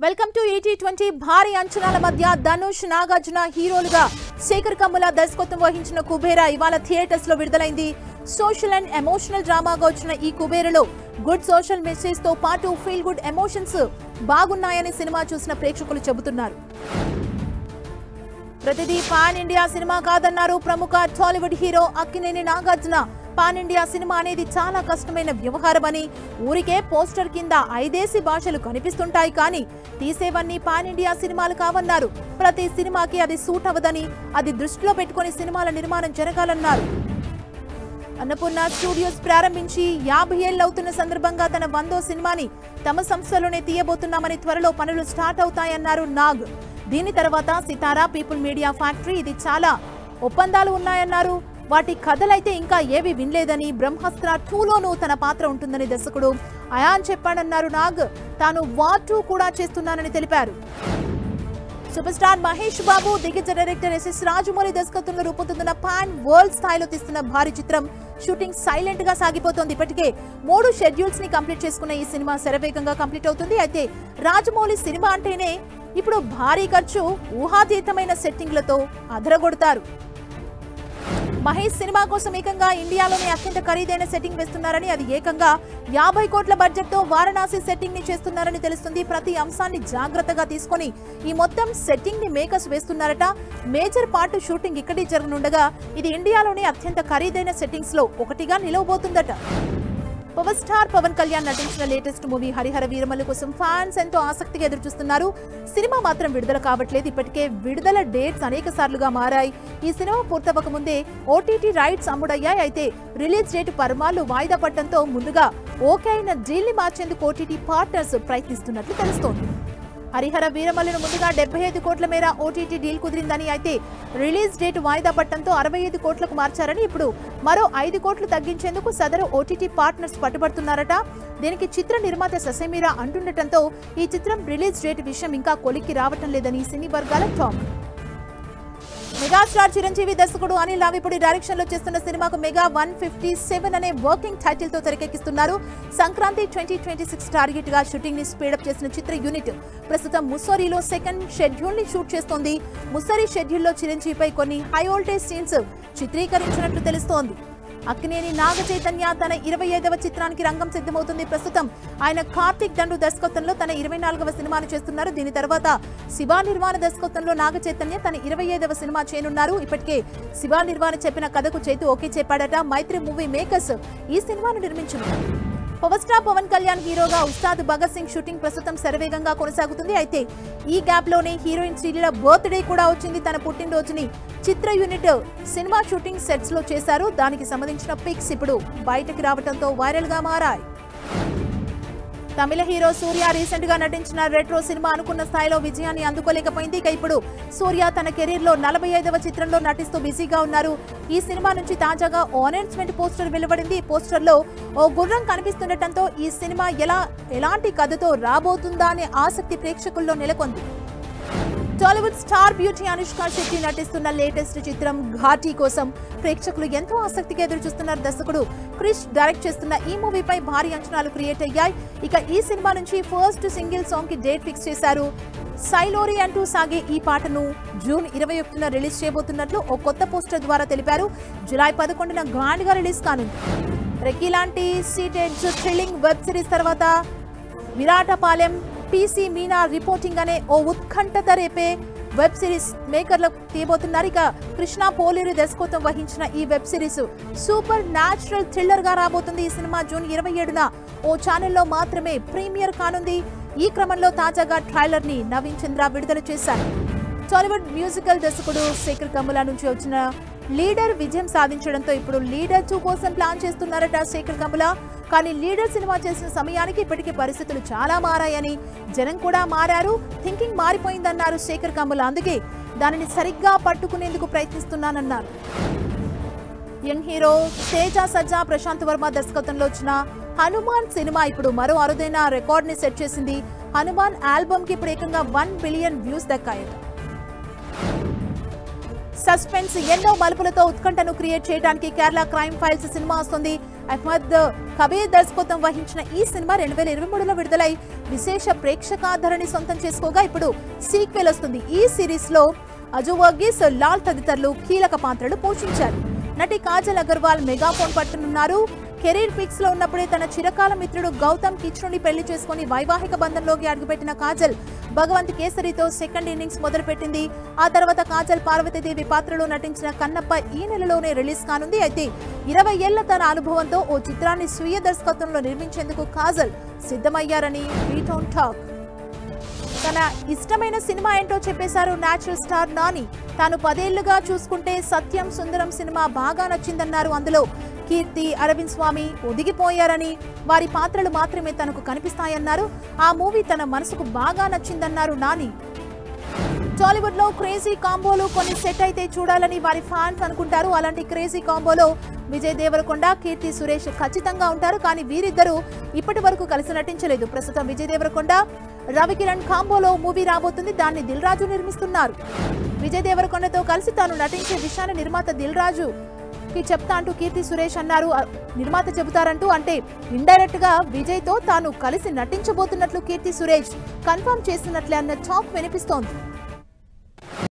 Welcome to 8020 భారీ అంచనాల మధ్య ధనుష్ నాగార్జున హీరోలుగా శేఖర్ కమ్ముల దర్శకత్వం వహించిన కుబేరా ఇవాళ థియేటర్స్ లో విడుదలైంది. సోషల్ అండ్ ఎమోషనల్ డ్రామాగా వచ్చిన ఈ కుబేరాలో గుడ్ సోషల్ మెసేజ్ తో పాటు ఫీల్ గుడ్ ఎమోషన్స్ బాగున్నాయని సినిమా చూసిన ప్రేక్షకులు చెబుతున్నారు. ప్రతిదీ పాన్ ఇండియా సినిమా కాదన్నారు ప్రముఖ Tollywood hero Akkineni Nagarjuna. Pan India cinema అనేది చాలా కష్టమైన వ్యవహారమని, ఊరికే పోస్టర్ కింద 5 భాషలు కనిపిస్తుంటాయి కానీ తీసేవన్నీ పాన్ ఇండియా సినిమాలు కావన్నారు. ప్రతి సినిమాకి అది సూట్ అవ్వదని, అది దృష్టిలో పెట్టుకుని సినిమాల నిర్మాణం జరగాలన్నారు. అన్నపూర్ణ స్టూడియోస్ ప్రారంభించి 50 ఏళ్లు అవుతున్న సందర్భంగా తన 100వ సినిమాని తమ సంస్థలోనే తీయబోతున్నామని, త్వరలో పనులు స్టార్ట్ అవుతాయన్నారు నాగ్. దీని తర్వాత సితారా, పీపుల్ మీడియా ఫ్యాక్టరీ, ఇది చాలా ఒప్పందాలు ఉన్నాయన్నారు. వాటి కథలైతే ఇంకా ఏవి వినలేదని, బ్రహ్మాస్త్ర 2లోనూ తన పాత్ర ఉంటుందని దర్శకుడు అయాన్ చెప్పాడన్నారు నాగ్. తాను వార్ 2 కూడా చేస్తున్నానని తెలిపారు. సూపర్ స్టార్ మహేష్ బాబు, దిగ్గజ డైరెక్టర్ ఎస్ఎస్ రాజమౌళి దర్శకత్వంలో రూపొందుతున్న పాన్ వరల్డ్ స్థాయిలో తీస్తున్న భారీ చిత్రం షూటింగ్ సైలెంట్ గా సాగిపోతోంది. ఇప్పటికే 3 షెడ్యూల్స్ ని కంప్లీట్ చేసుకున్న ఈ సినిమా శరవేగంగా కంప్లీట్ అవుతుంది. అయితే రాజమౌళి సినిమా అంటేనే ఇప్పుడు భారీ ఖర్చు, ఊహాతీతమైన సెట్టింగ్లతో అదరగొడతారు. మహేష్ సినిమా కోసం ఏకంగా ఇండియాలోనే అత్యంత ఖరీదైన సెట్టింగ్ వేస్తున్నారని, అది ఏకంగా 50 కోట్ల బడ్జెట్ తో వారణాసి సెట్టింగ్ ని చేస్తున్నారని తెలుస్తుంది. ప్రతి అంశాన్ని జాగ్రత్తగా తీసుకొని ఈ మొత్తం సెట్టింగ్ ని మేకర్స్ వేస్తున్నారట. మేజర్ పార్ట్ షూటింగ్ ఇక్కడే జరగనుండగా ఇది ఇండియాలోనే అత్యంత ఖరీదైన సెట్టింగ్స్ లో ఒకటిగా నిలవబోతుందట. పవర్ స్టార్ పవన్ కళ్యాణ్ నటించిన లేటెస్ట్ మూవీ హరిహర వీరమల్లు కోసం ఫ్యాన్స్ ఎంతో ఆసక్తిగా ఎదురుచూస్తున్నారు. సినిమా మాత్రం విడుదల కావట్లేదు. ఇప్పటికే విడుదల డేట్స్ అనేక సార్లుగా మారాయి. ఈ సినిమా పూర్తవక ముందే ఓటీటీ రైట్స్ అమ్ముడయ్యాయి. అయితే రిలీజ్ డేట్ పరమాలు వాయిదా పడటంతో ముందుగా ఓకే అయిన డీల్ ని మార్చేందుకు ఓటీటీ పార్ట్నర్స్ ప్రయత్నిస్తున్నట్లు తెలుస్తోంది. హరిహర వీరమల్లును ముందుగా 75 కోట్ల మేర ఓటీటీ డీల్ కుదిరిందని, అయితే రిలీజ్ డేట్ వాయిదా పడటంతో 65 కోట్లకు మార్చారని, ఇప్పుడు మరో 5 కోట్లు తగ్గించేందుకు సదరు ఓటీటీ పార్ట్నర్స్ పట్టుబడుతున్నారట. దీనికి చిత్ర నిర్మాత ససేమిరా అంటుండటంతో ఈ చిత్రం రిలీజ్ డేట్ విషయం ఇంకా కొలిక్కి రావటం లేదని సినీ వర్గాల టాక్. మెగాస్టార్ చిరంజీవి దర్శకుడు అనిల్ రావిపూడి డైరెక్షన్ లో చేస్తున్న సినిమాకు మెగా 157 అనే వర్కింగ్ టైటిల్ తో తెరకెక్కిస్తున్నారు. సంక్రాంతి 2026 టార్గెట్ గా షూటింగ్ ని స్పీడప్ చేసిన చిత్ర యూనిట్ ప్రస్తుతం ముస్సోరీలో సెకండ్ షెడ్యూల్ ని షూట్ చేస్తోంది. ముస్సోరీ షెడ్యూల్లో చిరంజీవిపై కొన్ని హై వోల్టేజ్ సీన్స్ చిత్రీకరించినట్లు తెలుస్తోంది. అక్కినేని నాగ చైతన్య తన 25వ చిత్రానికి రంగం సిద్ధమవుతుంది. ప్రస్తుతం ఆయన కార్తిక్ దండు దర్శకత్వంలో తన 24వ సినిమాను చేస్తున్నారు. దీని తర్వాత శివ నిర్వాణ దర్శకత్వంలో నాగ చైతన్య తన 25వ సినిమా చేయనున్నారు. ఇప్పటికే శివ నిర్వాణ చెప్పిన కథకు చైతు ఓకే చెప్పాడట. మైత్రి మూవీ మేకర్స్ ఈ సినిమాను నిర్మించనున్నారు. పవర్ స్టార్ పవన్ కళ్యాణ్ హీరోగా ఉస్తాద్ భగత్ సింగ్ షూటింగ్ ప్రస్తుతం శరవేగంగా కొనసాగుతుంది. అయితే ఈ గ్యాప్ లోనే హీరోయిన్ శ్రీలీల బర్త్డే కూడా వచ్చింది. తన పుట్టినరోజుని చిత్ర యూనిట్ సినిమా షూటింగ్ సెట్స్ లో చేశారు. దానికి సంబంధించిన పిక్స్ ఇప్పుడు బయటకు రావడంతో వైరల్ గా మారాయి. తమిళ హీరో సూర్య రీసెంట్ గా నటించిన రెట్రో సినిమా అనుకున్న స్థాయిలో విజయాన్ని అందుకోలేకపోయింది. ఇక ఇప్పుడు సూర్య తన కెరీర్ లో 45వ చిత్రంలో నటిస్తూ బిజీగా ఉన్నారు. ఈ సినిమా నుంచి తాజాగా అనౌన్స్మెంట్ పోస్టర్ వెలువడింది. ఈ పోస్టర్ లో ఓ గుర్రం కనిపిస్తుండటంతో ఈ సినిమా ఎలాంటి కథతో రాబోతుందా అనే ఆసక్తి ప్రేక్షకుల్లో నెలకొంది. టాలీవుడ్ స్టార్ బ్యూటీ అనుష్క శెట్టి నటిస్తున్న లేటెస్ట్ చిత్రం ఘాటీ కోసం ప్రేక్షకులు ఎంతో ఆసక్తిగా ఎదురుచూస్తున్నారు. దర్శకుడు క్రిష్ డైరెక్ట్ చేస్తున్న ఈ మూవీపై భారీ అంచనాలు క్రియేట్ అయ్యాయి. ఇక ఈ సినిమా నుంచి ఫస్ట్ సింగిల్ సాంగ్ కి డేట్ ఫిక్స్ చేశారు. సైలోరి అంటూ సాగే ఈ పాటను జూన్ 21న రిలీజ్ చేయబోతున్నట్లు ఓ కొత్త పోస్టర్ ద్వారా తెలిపారు. జూలై 11న గ్రాండ్ గా రిలీజ్ కానుంది. రెక్కీ లాంటి సీటెడ్ థ్రిల్లింగ్ వెబ్ సిరీస్ తర్వాత విరాటపాలెం పీసీ మీనా రిపోర్టింగ్ అనే ఓ ఉత్కంఠత రేపే వెబ్ సిరీస్ మేకర్లకు తీయబోతున్నారు. ఇక కృష్ణ పోలేరు దర్శకత్వం వహించిన ఈ web series super natural thriller గా రాబోతుంది. ఈ సినిమా జూన్ 27న ఓ ఛానల్లో మాత్రమే ప్రీమియర్ కానుంది. ఈ క్రమంలో తాజాగా ట్రైలర్ ని నవీన్ చంద్ర విడుదల చేశారు. టాలీవుడ్ మ్యూజికల్ దర్శకుడు శేఖర్ కమ్ముల నుంచి వచ్చిన లీడర్ విజయం సాధించడంతో ఇప్పుడు లీడర్ 2 కోసం ప్లాన్ చేస్తున్నారట శేఖర్ కమ్ముల. కానీ లీడర్ సినిమా చేసిన సమయానికి ఇప్పటికే పరిస్థితులు చాలా మారాయని, జనం కూడా మారారు, థింకింగ్ మారిపోయిందన్నారు శేఖర్ కమ్ముల. అందుకే దానిని సరిగ్గా పట్టుకునేందుకు ప్రయత్నిస్తున్నానన్నారు. యంగ్ హీరో తేజ సజ్జా ప్రశాంత్ వర్మ దర్శకత్వంలో వచ్చిన హనుమాన్ సినిమా ఇప్పుడు మరో అరుదైన రికార్డ్ ని సెట్ చేసింది. హనుమాన్ ఆల్బమ్ కి ఇప్పుడు ఏకంగా 1 బిలియన్ వ్యూస్ దక్కాయట. సస్పెన్స్ ఎన్నో మలుపులతో ఉత్కంఠను క్రియేట్ చేయడానికి కేరళ క్రైమ్ ఫైల్స్ సినిమా వస్తుంది. అహ్మద్ కబీర్ దర్శకత్వం వహించిన ఈ సినిమా 2023లో విడుదలై విశేష ప్రేక్షకాదరణి సొంతం చేసుకోగా ఇప్పుడు సీక్వెల్ వస్తుంది. ఈ సిరీస్ లో అజు వర్గీస్, లాల్ తదితరులు కీలక పాత్రలు పోషించారు. నటి కాజల్ అగర్వాల్ మెగాఫోన్ పట్టునున్నారు. కెరీర్ పిక్స్ లో ఉన్నప్పుడే తన చిరకాల మిత్రుడు గౌతమ్ కిచ్నుని పెళ్లి చేసుకుని వైవాహిక బంధంలోకి అడుగుపెట్టిన కాజల్ భగవంత్ కేసరితో సెకండ్ ఇన్నింగ్స్ మొదలుపెట్టింది. ఆ తర్వాత కాజల్ పార్వతీదేవి పాత్రలో నటించిన కన్నప్ప ఈ నెలలోనే రిలీజ్ కానుంది. అయితే 20 ఏళ్ల తన అనుభవంతో ఓ చిత్రాన్ని స్వీయ దర్శకత్వంలో నిర్మించేందుకు కాజల్ సిద్ధమయ్యారని బీటౌన్ టాక్. తన ఇష్టమైన సినిమా ఏంటో చెప్పేశారు నేచురల్ స్టార్ నాని. తాను 10 ఏళ్లుగా చూసుకుంటే సత్యం సుందరం సినిమా బాగా నచ్చిందన్నారు. అందులో కీర్తి, అరవింద్ స్వామి ఒదిగిపోయారని, వారి పాత్రలు మాత్రమే తనకు కనిపిస్తాయన్నారు. ఆ మూవీ తన మనసుకు బాగా నచ్చిందన్నారు నాని. టాలీవుడ్ లో క్రేజీ కాంబోలు కొన్ని సెట్ అయితే చూడాలని వారి ఫ్యాన్స్ అనుకుంటారు. అలాంటి క్రేజీ కాంబోలో విజయ్ దేవరకొండ, కీర్తి సురేష్ ఖచ్చితంగా ఉంటారు. కానీ వీరిద్దరూ ఇప్పటి వరకు కలిసి నటించలేదు. ప్రస్తుతం విజయ్ దేవరకొండ, రవికిరణ్ కాంబోలో మూవీ రాబోతుంది. దాన్ని దిల్ రాజు నిర్మిస్తున్నారు. విజయ్ దేవరకొండతో కలిసి తాను నటించే విషయాన్ని నిర్మాత దిల్ రాజు చెప్తా అంటూ కీర్తి సురేష్ అన్నారు. నిర్మాత చెబుతారంటూ అంటే ఇండైరెక్ట్ గా విజయ్ తో తాను కలిసి నటించబోతున్నట్లు కీర్తి సురేష్ కన్ఫర్మ్ చేస్తున్నట్లే అన్న టాక్ వినిపిస్తోంది.